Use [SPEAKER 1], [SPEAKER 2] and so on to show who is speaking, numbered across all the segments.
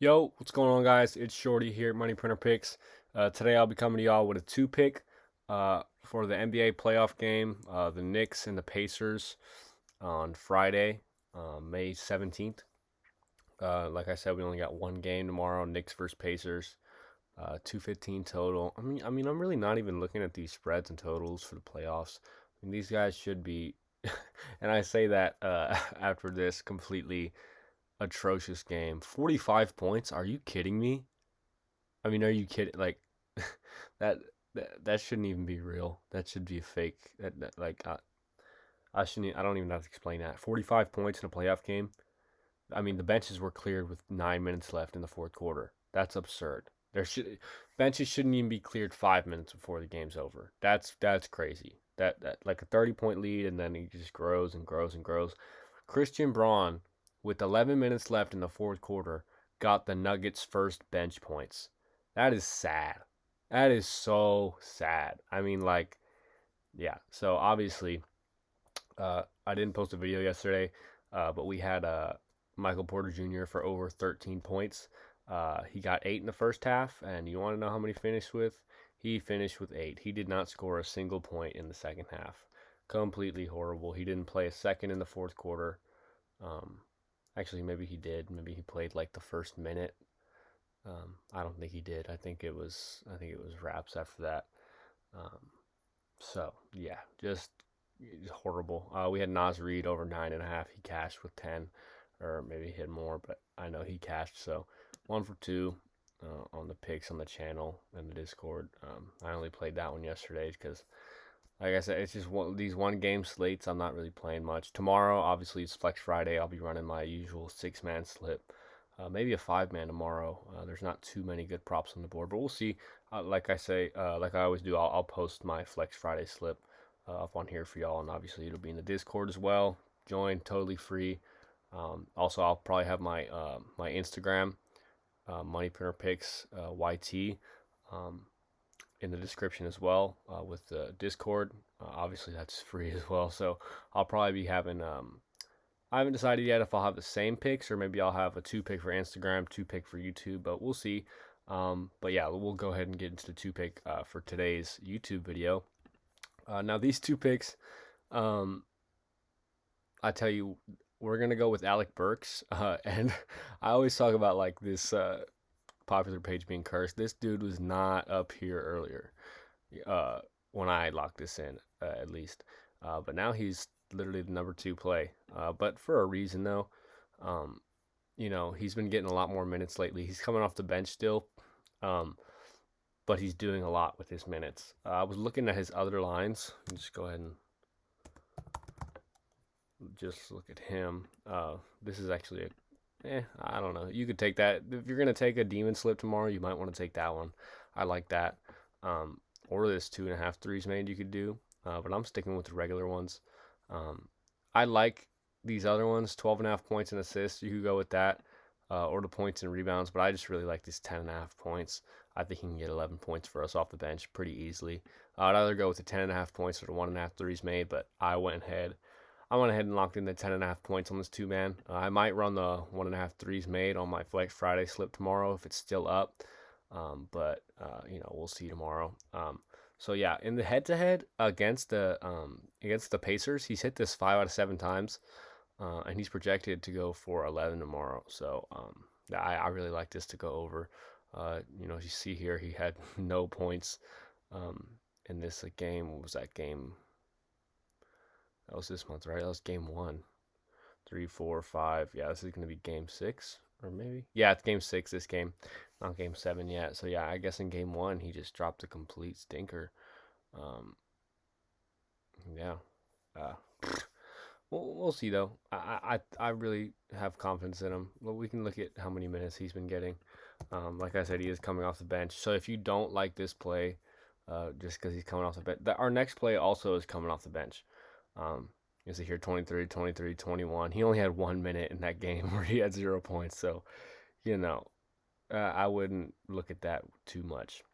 [SPEAKER 1] Yo, what's going on, guys? It's Shorty here at Money Printer Picks. Today I'll be coming to y'all with a two pick for the NBA playoff game, the Knicks and the Pacers on Friday, May 17th. Like I said, we only got one game tomorrow, Knicks versus Pacers, 215 total. I mean, I'm really not even looking at these spreads and totals for the playoffs. I mean, these guys should be, and I say that after this completely atrocious game. 45 points? Are you kidding me? I mean, are you kidding? Like that that shouldn't even be real. That should be a fake. I shouldn't. I don't even have to explain that. 45 points in a playoff game. I mean, the benches were cleared with 9 minutes left in the fourth quarter. That's absurd. There should benches shouldn't even be cleared 5 minutes before the game's over. That's crazy. That like a 30-point lead and then it just grows and grows and grows. Christian Braun, with 11 minutes left in the fourth quarter, got the Nuggets' first bench points. That is sad. That is so sad. I mean, like, yeah. So obviously, I didn't post a video yesterday, but we had Michael Porter Jr. for over 13 points. He got 8 in the first half, and you want to know how many he finished with? He finished with 8. He did not score a single point in the second half. Completely horrible. He didn't play a second in the fourth quarter. Um, Actually, maybe he did. Maybe he played like the first minute. I don't think he did. I think it was wraps after that. Um, so yeah, just horrible. We had Nas Reed over 9.5. He cashed with 10, or maybe he hit more, but I know he cashed. So 1 for 2 on the picks on the channel and the Discord. I only played that one yesterday because, like I said, it's just these one game slates. I'm not really playing much. Tomorrow, obviously, it's Flex Friday. I'll be running my usual 6-man slip. Maybe a 5-man tomorrow. There's not too many good props on the board, but we'll see. Like I say, like I always do, I'll post my Flex Friday slip up on here for y'all, and obviously it'll be in the Discord as well. Join, totally free. Also, I'll probably have my Instagram, Money Printer Picks YT, um, in the description as well with the Discord. Obviously, that's free as well. So I'll probably be having. I haven't decided yet if I'll have the same picks or maybe I'll have a two pick for Instagram, two pick for YouTube, but we'll see. But yeah, we'll go ahead and get into the two pick for today's YouTube video. Now these two picks, um, I tell you, we're gonna go with Alec Burks, and I always talk about like this popular page being cursed. This dude was not up here earlier uh, when I locked this in, at least. But now he's literally the number two play. But for a reason, though. Um, he's been getting a lot more minutes lately. He's coming off the bench still, um, but he's doing a lot with his minutes. I was looking at his other lines. Just go ahead and just look at him. This is actually I don't know. You could take that. If you're going to take a demon slip tomorrow, you might want to take that one. I like that. Or this 2.5 threes made you could do. But I'm sticking with the regular ones. Um, I like these other ones, 12.5 points and assists. You could go with that. Or the points and rebounds. But I just really like these 10.5 points. I think he can get 11 points for us off the bench pretty easily. I'd either go with the 10.5 points or the 1.5 threes made. But I went ahead and locked in the 10.5 points on this two man. I might run the 1.5 threes made on my Flex Friday slip tomorrow if it's still up. But we'll see tomorrow. So yeah, in the head-to-head against the Pacers, he's hit this 5 out of 7 times, and he's projected to go for 11 tomorrow. So I really like this to go over. As you see here, he had no points um, in this game. What was that game? That was this month, right? That was game one. 3, 4, 5. Yeah, this is going to be game 6, or maybe. Yeah, it's game 6 this game, not game 7 yet. So yeah, I guess in game 1 he just dropped a complete stinker. Um, yeah. Uh, we'll see though. I really have confidence in him. Well, we can look at how many minutes he's been getting. Like I said, he is coming off the bench. So if you don't like this play, just because he's coming off the bench, our next play also is coming off the bench. Um, you see here 23, 23, 21. He only had 1 minute in that game where he had 0 points. So, you know, I wouldn't look at that too much.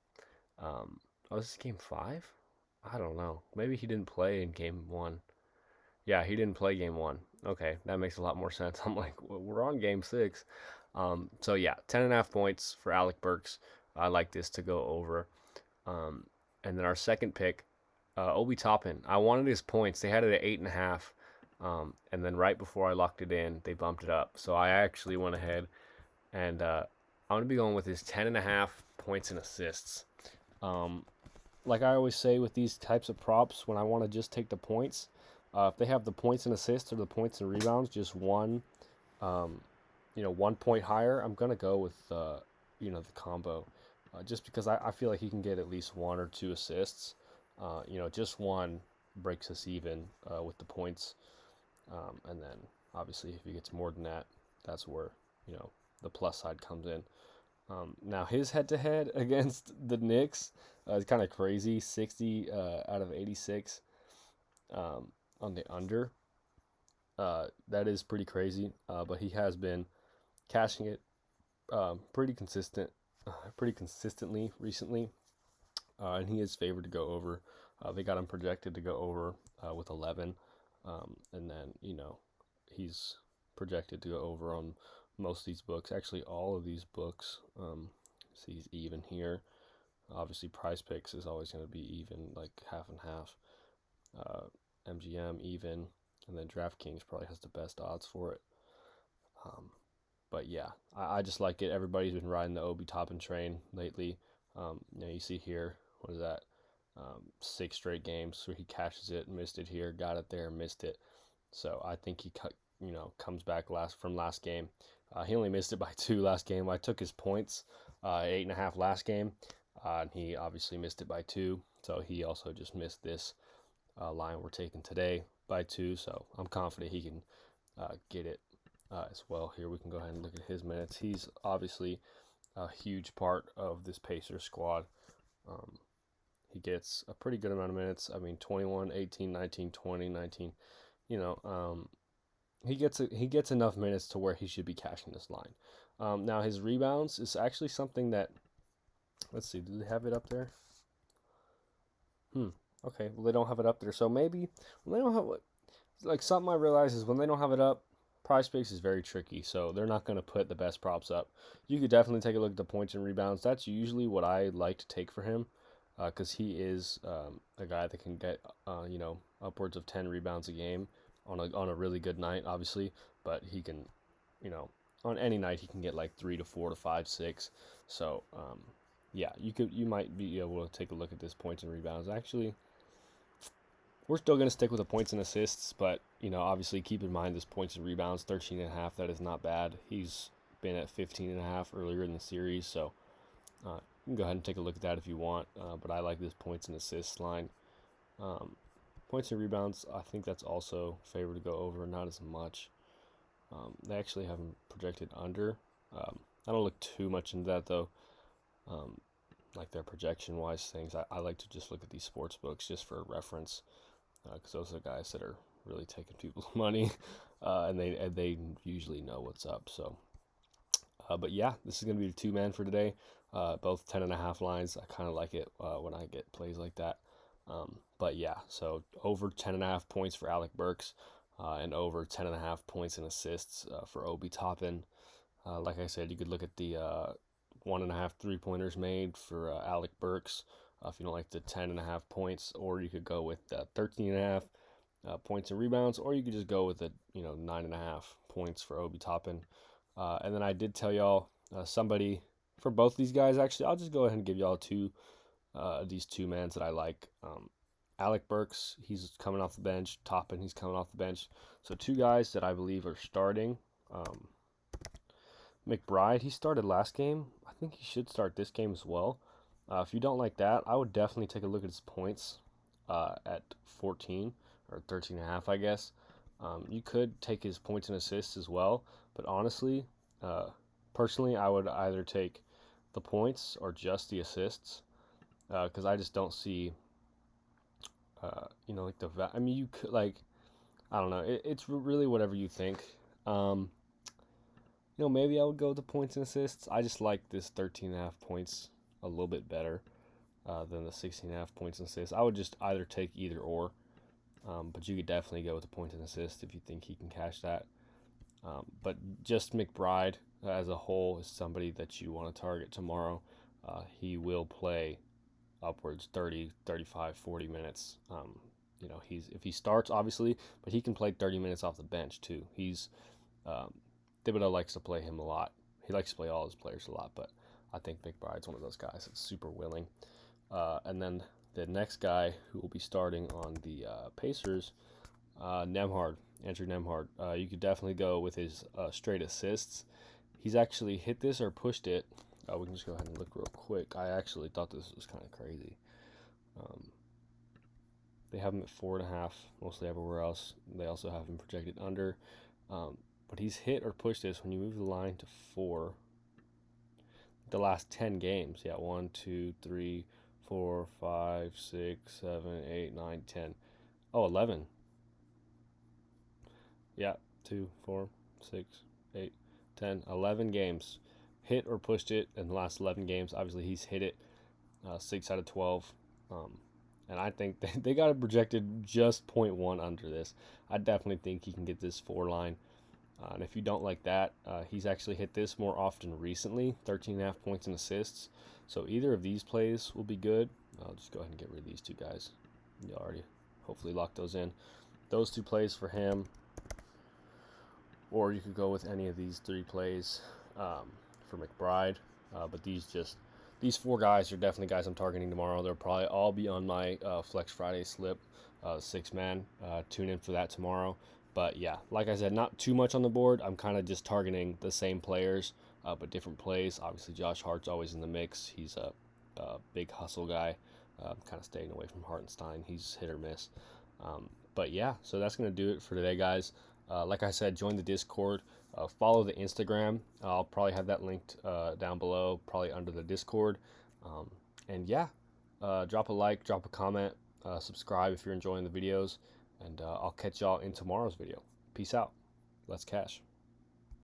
[SPEAKER 1] This is game 5? I don't know. Maybe he didn't play in game 1. Yeah, he didn't play game 1. Okay, that makes a lot more sense. I'm like, we're on game 6. So yeah, 10.5 points for Alec Burks. I like this to go over. Um, and then our second pick, Obi Toppin. I wanted his points. They had it at 8.5. And then right before I locked it in, they bumped it up. So I actually went ahead and I'm gonna be going with his 10.5 points and assists. Um, like I always say with these types of props, when I want to just take the points, if they have the points and assists or the points and rebounds, just one, um, 1 point higher, I'm gonna go with the combo, just because I feel like he can get at least one or two assists. Just one breaks us even with the points, and then obviously if he gets more than that, that's where you know the plus side comes in. Now his head-to-head against the Knicks is kind of crazy. 60 out of 86 um, on the under. That is pretty crazy. But he has been cashing it pretty consistently recently, and he is favored to go over. They got him projected to go over with 11, and then he's projected to go over on most of these books. Actually, all of these books. See, he's even here. Obviously, Prize Picks is always going to be even, like half and half. Uh, MGM even, and then DraftKings probably has the best odds for it. Um, but yeah, I just like it. Everybody's been riding the Obi Toppin train lately. You see here, what is that? 6 straight games where he cashes it, missed it here, got it there, missed it. So I think he comes back from last game. He only missed it by 2 last game. I took his points, 8.5 last game, and he obviously missed it by 2. So he also just missed this line we're taking today by 2. So I'm confident he can get it as well. Here we can go ahead and look at his minutes. He's obviously a huge part of this Pacers squad. Um, he gets a pretty good amount of minutes. I mean, 21, 18, 19, 20, 19. You know, he gets enough minutes to where he should be cashing this line. Now his rebounds is actually something that, let's see, do they have it up there? Okay, well they don't have it up there. So maybe when they don't have like something I realize is when they don't have it up, Prize Picks is very tricky. So they're not going to put the best props up. You could definitely take a look at the points and rebounds. That's usually what I like to take for him, because he is a guy that can get upwards of 10 rebounds a game on a really good night, obviously. But he can, you know, on any night he can get like 3 to 4 to 5, 6. So yeah, you might be able to take a look at this points and rebounds. Actually, we're still going to stick with the points and assists, but obviously keep in mind this points and rebounds, 13.5. That is not bad. He's been at 15.5 earlier in the series, so you can go ahead and take a look at that if you want. But I like this points and assists line. Um, Points and rebounds, I think that's also favored to go over, not as much. They actually have him projected under. I don't look too much into that though. Like their projection wise things, I like to just look at these sports books just for reference, because those are the guys that are really taking people's money, and they usually know what's up. So, but yeah, this is gonna be the 2-man for today. Both 10.5 lines. I kind of like it when I get plays like that. But yeah, so over 10.5 points for Alec Burks, and over 10.5 points and assists for Obi Toppin. Like I said, you could look at the 1.5 3-pointers made for Alec Burks, if you don't like the 10.5 points, or you could go with 13.5 points and rebounds, or you could just go with the 9.5 points for Obi Toppin. And then I did tell y'all somebody for both these guys. Actually, I'll just go ahead and give y'all these 2-mans that I like. Alec Burks, he's coming off the bench. Toppin, he's coming off the bench. So 2 guys that I believe are starting. McBride, he started last game. I think he should start this game as well. If you don't like that, I would definitely take a look at his points at 14 or 13.5, I guess. You could take his points and assists as well, but honestly, personally, I would either take the points or just the assists, because I just don't see, like I mean, you could I don't know. It's really whatever you think. Maybe I would go with the points and assists. I just like this 13.5 points a little bit better than the 16.5 points and assists. I would just either take either or, but you could definitely go with the points and assists if you think he can cash that. But just McBride, as a whole is somebody that you want to target tomorrow. He will play upwards 30, 35, 40 minutes. If he starts, obviously, but he can play 30 minutes off the bench too. Um, Thibodeau likes to play him a lot. He likes to play all his players a lot, but I think McBride's one of those guys that's super willing. And then the next guy who will be starting on the Pacers, Nembhard, Andrew Nembhard. You could definitely go with his straight assists. He's actually hit this or pushed it. We can just go ahead and look real quick. I actually thought this was kind of crazy. They have him at 4.5, mostly everywhere else. They also have him projected under. But he's hit or pushed this when you move the line to 4. The last 10 games. Yeah, 1, 2, 3, 4, 5, 6, 7, 8, 9, 10. Oh, 11. Yeah, 2, 4, 6, 8, 10, 11 games. Hit or pushed it in the last 11 games. Obviously, he's hit it 6 out of 12. And I think they got it projected just 0.1 under this. I definitely think he can get this 4 line. And if you don't like that, he's actually hit this more often recently, 13.5 points and assists. So either of these plays will be good. I'll just go ahead and get rid of these two guys. You already hopefully locked those in. Those 2 plays for him. Or you could go with any of these 3 plays for McBride. But these 4 guys are definitely guys I'm targeting tomorrow. They'll probably all be on my Flex Friday slip, 6-man. Tune in for that tomorrow. But yeah, like I said, not too much on the board. I'm kind of just targeting the same players, but different plays. Obviously, Josh Hart's always in the mix. He's a big hustle guy. Kind of staying away from Hartenstein. He's hit or miss. But yeah, so that's going to do it for today, guys. Like I said, join the Discord. Follow the Instagram. I'll probably have that linked down below, probably under the Discord. And yeah, drop a like, drop a comment, subscribe if you're enjoying the videos. And I'll catch y'all in tomorrow's video. Peace out. Let's cash.